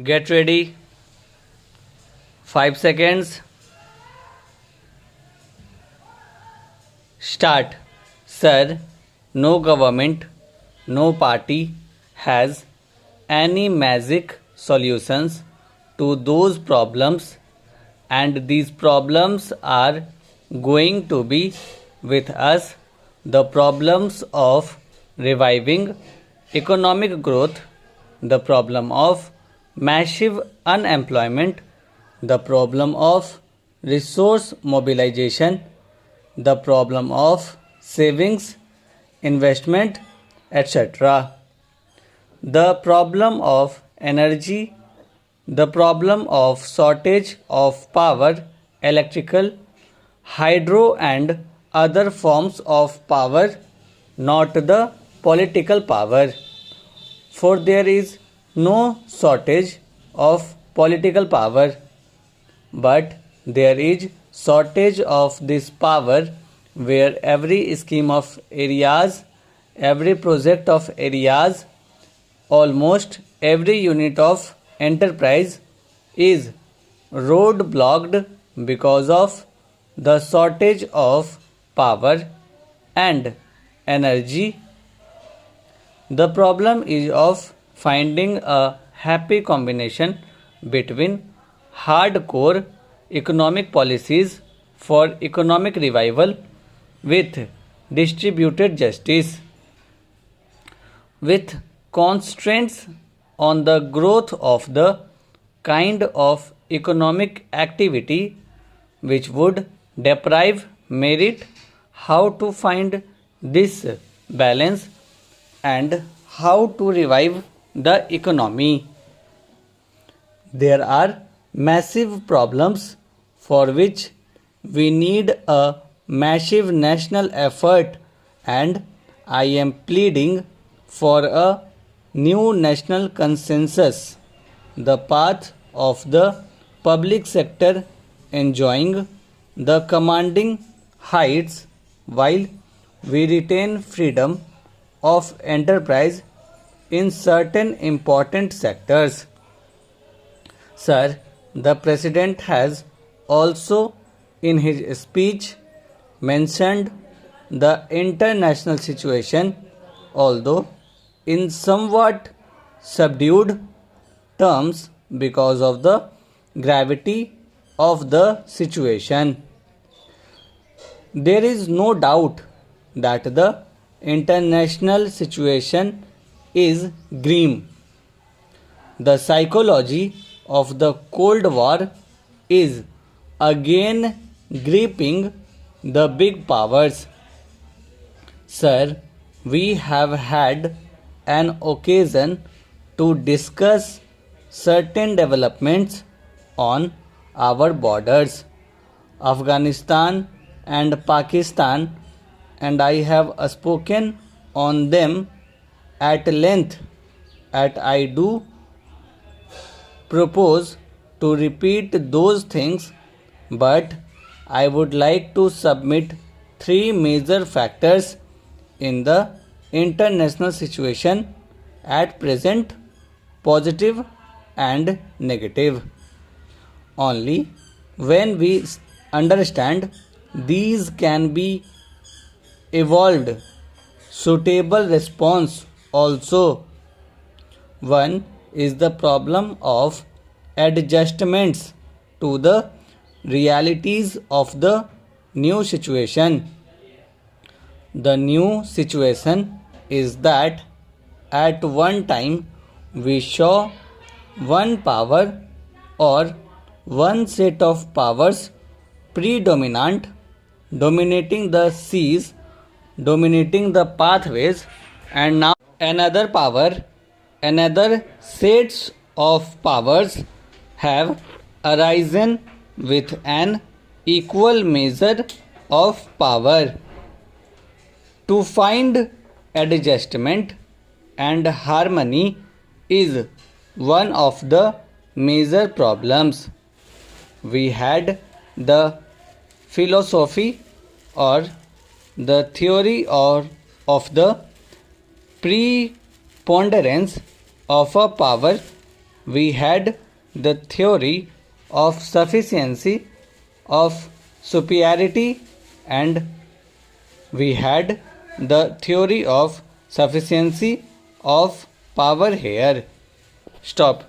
Get ready. 5 seconds. Start. Sir, no government, no party has any magic solutions to those problems, and these problems are going to be with us. The problems of reviving economic growth, the problem of massive unemployment, the problem of resource mobilization, the problem of savings, investment, etc. The problem of energy, the problem of shortage of power, electrical, hydro, and other forms of power, not the political power. For there is no shortage of political power, but there is shortage of this power where every scheme of areas, every project of areas, almost every unit of enterprise is roadblocked because of the shortage of power and energy. The problem is of finding a happy combination between hardcore economic policies for economic revival with distributed justice, with constraints on the growth of the kind of economic activity which would deprive merit. How to find this balance and how to revive the economy? There are massive problems for which we need a massive national effort, and I am pleading for a new national consensus. The path of the public sector enjoying the commanding heights while we retain freedom of enterprise in certain important sectors. Sir, the President has also in his speech mentioned the international situation, although in somewhat subdued terms because of the gravity of the situation. There is no doubt that the international situation is grim. The psychology of the Cold War is again gripping the big powers. Sir, we have had an occasion to discuss certain developments on our borders, Afghanistan and Pakistan, and I have spoken on them at length, and I do propose to repeat those things, but I would like to submit three major factors in the international situation at present, positive and negative. Only when we understand these can be evolved suitable response also. One is the problem of adjustments to the realities of the new situation. The new situation is that at one time we saw one power or one set of powers predominant, dominating the seas, dominating the pathways, and now another power, another sets of powers have arisen with an equal measure of power. To find adjustment and harmony is one of the major problems. We had the philosophy or the theory of the preponderance of a power we had the theory of sufficiency, of superiority, and we had the theory of sufficiency of power here. Stop.